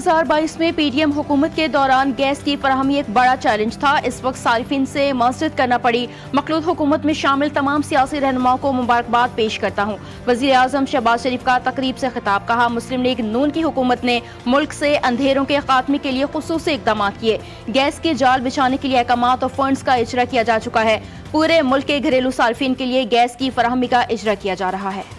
2022 में पीडीएम हुकूमत के दौरान गैस की फराहमी एक बड़ा चैलेंज था। इस वक्त सारिफिन से माजरत करना पड़ी। मखलूत हुकूमत में शामिल तमाम सियासी रहनुमाओं को मुबारकबाद पेश करता हूँ। वज़ीर आज़म शहबाज शरीफ का तकरीब से खिताब। कहा, मुस्लिम लीग नून की हुकूमत ने मुल्क से अंधेरों के खात्मे के लिए खुसूसी इक़दाम किए। गैस के जाल बिछाने के लिए अहकामात और फंड्स का इजरा किया जा चुका है। पूरे मुल्क के घरेलू सारिफिन के लिए गैस की फराहमी का इजरा किया जा रहा है।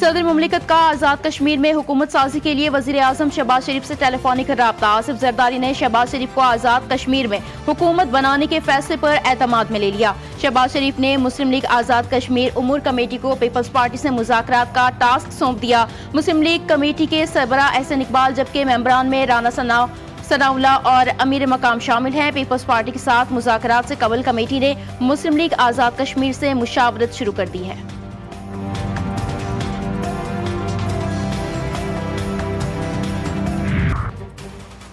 सदर मुमलिकत का आज़ाद कश्मीर में हुकूमत साजी के लिए वज़ीर आज़म शहबाज शरीफ से टेलीफोनिक राब्ता। आसिफ जरदारी ने शहबाज शरीफ को आज़ाद कश्मीर में हुकूमत बनाने के फैसले पर एतमाद में ले लिया। शहबाज शरीफ ने मुस्लिम लीग आज़ाद कश्मीर उमूर कमेटी को पीपल्स पार्टी से मुज़ाकरात का टास्क सौंप दिया। मुस्लिम लीग कमेटी के सरबरा एहसन इकबाल जबकि मेंबरान में राना सनाउल्लाह और अमीर मकाम शामिल हैं। पीपल्स पार्टी के साथ मुज़ाकरात से कबल कमेटी ने मुस्लिम लीग आज़ाद कश्मीर से मुशावरत शुरू कर दी है।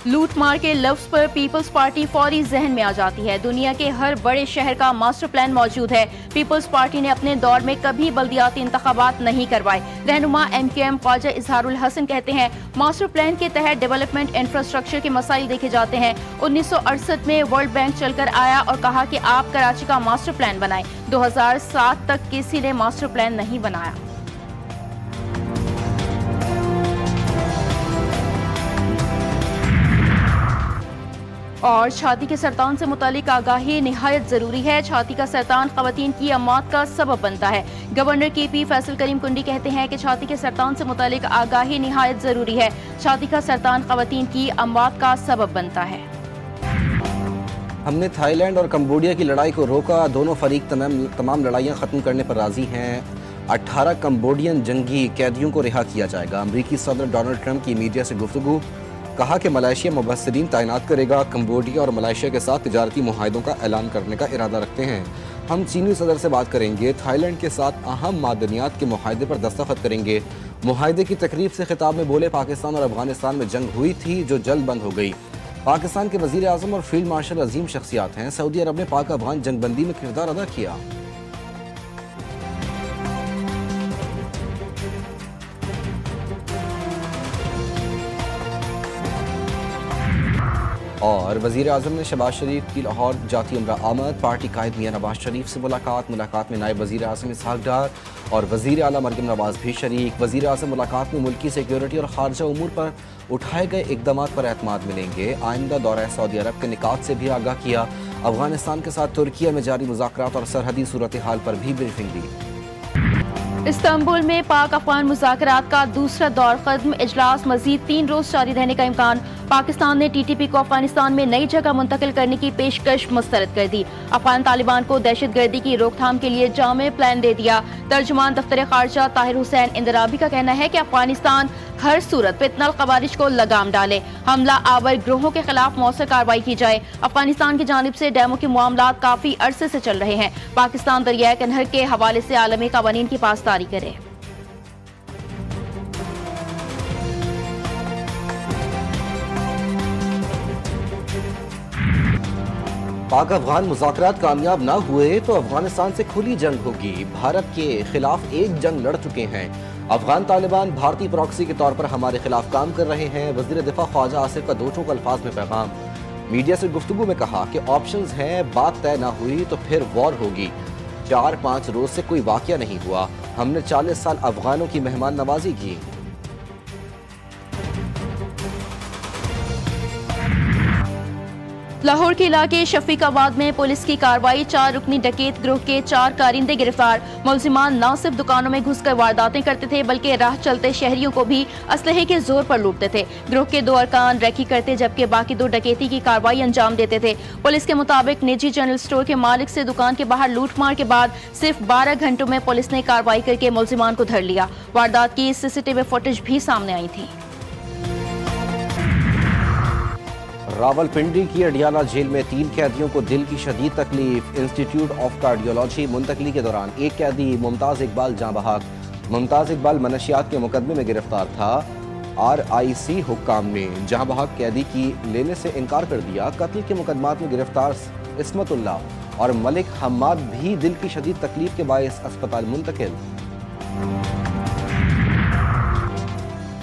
लूट मार के लफ्ज पर पीपल्स पार्टी फौरी जहन में आ जाती है। दुनिया के हर बड़े शहर का मास्टर प्लान मौजूद है। पीपल्स पार्टी ने अपने दौर में कभी बल्दियाती इंतखाबात नहीं करवाए। रहनुमा MKM ख्वाजा इजहारुल हसन कहते हैं, मास्टर प्लान के तहत डेवलपमेंट इंफ्रास्ट्रक्चर के मसाइल देखे जाते हैं। 1968 में वर्ल्ड बैंक चलकर आया और कहा कि आप कराची का मास्टर प्लान बनाएं। 2007 तक किसी ने मास्टर प्लान नहीं बनाया। और छाती के सरतान से मुतालिक आगाही निहायत जरूरी है। छाती का सरतान खवातीन की अमौत का सबब बनता है। गवर्नर KP फैसल करीम कुंडी कहते हैं कि छाती के सरतान से मुतालिक आगाही निहायत जरूरी है। छाती का सरतान खवातीन की अमौत का सबब बनता है। हमने थाईलैंड और कंबोडिया की लड़ाई को रोका। दोनों फरीक तमाम लड़ाइयाँ ख़त्म करने पर राजी हैं। 18 कंबोडियन जंगी कैदियों को रिहा किया जाएगा। अमरीकी सदर डोनाल्ड ट्रंप की मीडिया से गुफ्तगू। कहा कि मलेशिया मुबस्सिरीन तैनात करेगा। कंबोडिया और मलेशिया के साथ तिजारती मुआहदों का ऐलान करने का इरादा रखते हैं। हम चीनी सदर से बात करेंगे। थाईलैंड के साथ अहम मादनियात के मुआहदे पर दस्तखत करेंगे। मुआहदे की तकरीब से खिताब में बोले, पाकिस्तान और अफगानिस्तान में जंग हुई थी जो जल्द बंद हो गई। पाकिस्तान के वज़ीर आज़म और फील्ड मार्शल अजीम शख्सियात हैं। सऊदी अरब ने पाक अफगान जंगबंदी में किरदार अदा किया। और वज़ीर आज़म ने शहबाज शरीफ की लाहौर जाती उम्रा आमद। पार्टी कायद मियां नवाज शरीफ से मुलाकात में नायब वज़ीर आज़म इसहाक डार और वज़ीर आला मरियम नवाज भी शरीक। वज़ीर आज़म मुलाकात में मुल्की सिक्योरिटी और खारजा उमूर पर उठाए गए इक़दामात पर एतमाद मिलेंगे। आइंदा दौरा सऊदी अरब के निकात से भी आगाह किया। अफगानिस्तान के साथ तुर्किया में जारी मुज़ाकरात और सरहदी सूरत हाल पर भी ब्रीफिंग दी। इस्तांबुल में पाक अफगान मुज़ाकरात का दूसरा दौर खत्म। इजलास मजीद 3 रोज जारी रहने का इम्कान। पाकिस्तान ने TTP को अफगानिस्तान में नई जगह मुंतकिल करने की पेशकश मुस्तरद कर दी। अफगान तालिबान को दहशत गर्दी की रोकथाम के लिए जामे प्लान दे दिया। तर्जुमान दफ्तर खारजा ताहिर हुसैन इंदराबी का कहना है कि अफगानिस्तान हर सूरत फितनल खवारिज को लगाम डाले। हमला आवर ग्रोहों के खिलाफ मौसर कार्रवाई की जाए। अफगानिस्तान की जानिब से डैमों के मामलात काफी अरसे से चल रहे हैं। पाकिस्तान दरियाए कन्हर के हवाले से आलमी कवानीन की पासदारी करे। पाक अफगान मुज़ाकरात कामयाब ना हुए तो अफगानिस्तान से खुली जंग होगी। भारत के खिलाफ एक जंग लड़ चुके हैं। अफगान तालिबान भारतीय प्रॉक्सी के तौर पर हमारे खिलाफ काम कर रहे हैं। वज़ीर दिफा ख्वाजा आसिफ का दो टोक अल्फाज में पैगाम। मीडिया से गुफ्तगू में कहा कि ऑप्शंस हैं, बात तय ना हुई तो फिर वॉर होगी। 4-5 रोज से कोई वाकया नहीं हुआ। हमने 40 साल अफगानों की मेहमान नवाजी की। लाहौर के इलाके शफीकाबाद में पुलिस की कार्रवाई। 4 रुकनी डकैत ग्रोह के 4 कारिंदे गिरफ्तार। मुलजिमान न सिर्फ दुकानों में घुसकर वारदातें करते थे बल्कि राह चलते शहरियों को भी असलहे के जोर पर लूटते थे। ग्रोह के 2 अरकान रैकी करते जबकि बाकी 2 डकैती की कार्रवाई अंजाम देते थे। पुलिस के मुताबिक निजी जनरल स्टोर के मालिक से दुकान के बाहर लूटमार के बाद सिर्फ 12 घंटों में पुलिस ने कार्रवाई करके मुलजिमान को धर लिया। वारदात की CCTV फुटेज भी सामने आई थी। रावलपिंडी की अडियाला जेल में 3 कैदियों को दिल की शदीद तकलीफ। इंस्टीट्यूट ऑफ कार्डियोलॉजी मुंतकली के दौरान एक कैदी मुमताज इकबाल जाँ बहक। मुमताज इकबाल मनशियात के मुकदमे में गिरफ्तार था। RIC हुक्काम ने जहाँ बहक कैदी की लेने से इनकार कर दिया। कत्ल के मुकदमात में गिरफ्तार इस्मतुल्लाह اور ملک حماد بھی دل کی شدید تکلیف کے باعث اسپتال منتقل۔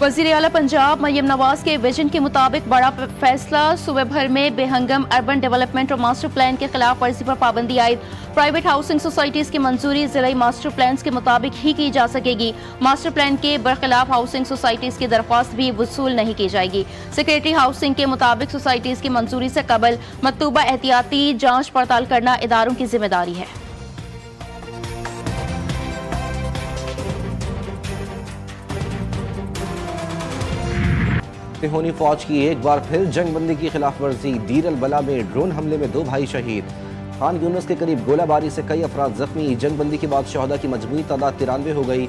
وزیر اعلیٰ پنجاب مریم نواز کے ویژن کے مطابق بڑا فیصلہ، صوبے بھر میں بے ہنگم اربن ڈیولپمنٹ اور ماسٹر پلان کے خلاف ورزی پر پابندی عائد۔ پرائیویٹ ہاؤسنگ سوسائٹیز کی منظوری ضلعی ماسٹر پلانز کے مطابق ہی کی جا سکے گی۔ ماسٹر پلان کے برخلاف ہاؤسنگ سوسائٹیز کی درخواست بھی وصول نہیں کی جائے گی۔ سیکریٹری ہاؤسنگ کے مطابق سوسائٹیز کی منظوری سے قبل مطلوبہ احتیاطی جانچ پڑتال کرنا اداروں کی ذمہ داری ہے۔ سہونی فوج کی ایک بار پھر جنگ بندی کی خلاف ورزی، دیر البلا میں ڈرون حملے میں 2 بھائی شہید۔ خان یونس کے قریب گولہ باری سے کئی افراد زخمی، جنگ بندی کے بعد شہداء کی مجموعی تعداد 93 ہو گئی۔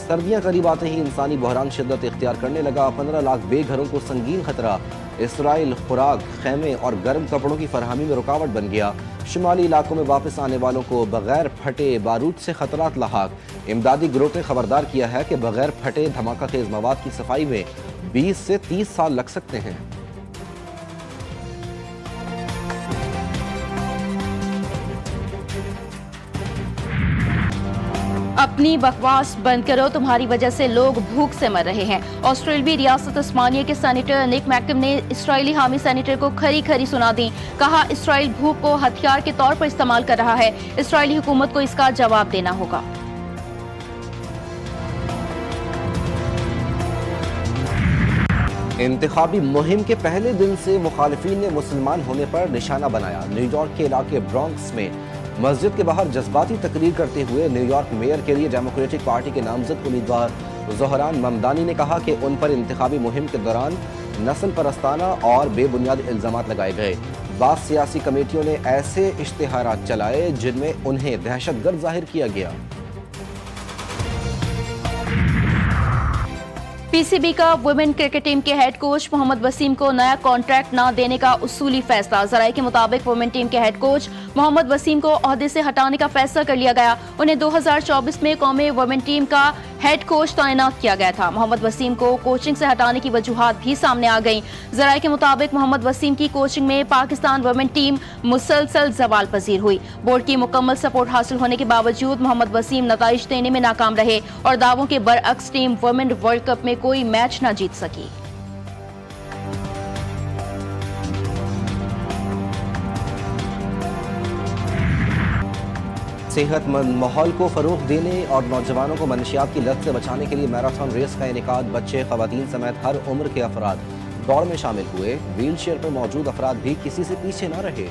سردیاں قریب آتے ہی انسانی بحران شدت اختیار کرنے لگا، 15 لاکھ بے گھروں کو سنگین خطرہ۔ اسرائیل خوراک، خیمے اور گرم کپڑوں کی فراہمی میں رکاوٹ بن گیا۔ شمالی علاقوں میں واپس آنے والوں کو بغیر پھٹے بارود سے خطرات لاحق۔ امدادی گروہ نے خبردار کیا ہے کہ بغیر پھٹے دھماکہ خیز مواد کی صفائی میں 20 سے 30 سال لگ سکتے ہیں۔ اپنی بکواس بند کرو، تمہاری وجہ سے لوگ بھوک سے مر رہے ہیں۔ آسٹریلوی ریاست عثمانیہ کے سینیٹر نک میکم نے اسرائیلی حامی سینیٹر کو کھری کھری سنا دی۔ کہا اسرائیل بھوک کو ہتھیار کے طور پر استعمال کر رہا ہے، اسرائیلی حکومت کو اس کا جواب دینا ہوگا۔ انتخابی مہم کے پہلے دن سے مخالفین نے مسلمان ہونے پر نشانہ بنایا۔ نیو یارک کے علاقے برانکس میں مسجد کے باہر جذباتی تقریر کرتے ہوئے نیو یارک میئر کے لیے ڈیموکریٹک پارٹی کے نامزد امیدوار زہران ممدانی نے کہا کہ ان پر انتخابی مہم کے دوران نسل پرستانہ اور بے بنیاد الزامات لگائے گئے۔ بعض سیاسی کمیٹیوں نے ایسے اشتہارات چلائے جن میں انہیں دہشت گرد ظاہر کیا گیا۔ پی سی بی کا ویمن کرکٹ ٹیم کے ہیڈ کوچ محمد وسیم کو نیا کانٹریکٹ نہ دینے کا اصولی فیصلہ۔ ذرائع کے مطابق ویمن ٹیم کے ہیڈ کوچ محمد وسیم کو عہدے سے ہٹانے کا فیصلہ کر لیا گیا۔ انہیں 2024 میں قومی ویمن ٹیم کا ہیڈ کوچ تعینات کیا گیا تھا۔ محمد وسیم کو کوچنگ سے ہٹانے کی وجوہات بھی سامنے آ گئیں۔ ذرائع کے مطابق محمد وسیم کی کوچنگ میں پاکستان ویمن ٹیم مسلسل زوال پذیر ہوئی۔ بورڈ کی مکمل سپورٹ حاصل ہونے کے باوجود محمد وسیم نتائج دینے میں ناکام رہے اور دعووں کے برعکس ٹیم ویمن ورلڈ کپ میں کوئی میچ نہ جیت سکی۔ صحت مند ماحول کو فروغ دینے اور نوجوانوں کو منشیات کی لت سے بچانے کے لیے میراتھن ریس کا انعقاد۔ بچے، خواتین سمیت ہر عمر کے افراد دوڑ میں شامل ہوئے۔ ویل چیئر پر موجود افراد بھی کسی سے پیچھے نہ رہے۔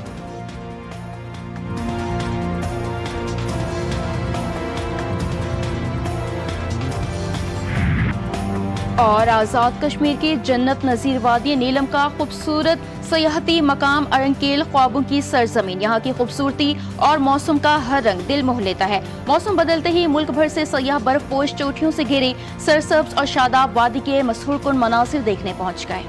اور آزاد کشمیر کی جنت نظیر وادی نیلم کا خوبصورت سیاحتی مقام ارنکیل خوابوں کی سرزمین۔ یہاں کی خوبصورتی اور موسم کا ہر رنگ دل موہ لیتا ہے۔ موسم بدلتے ہی ملک بھر سے سیاح برف پوش چوٹیوں سے گھری سرسبز اور شاداب وادی کے مسحور کن مناظر دیکھنے پہنچ گئے۔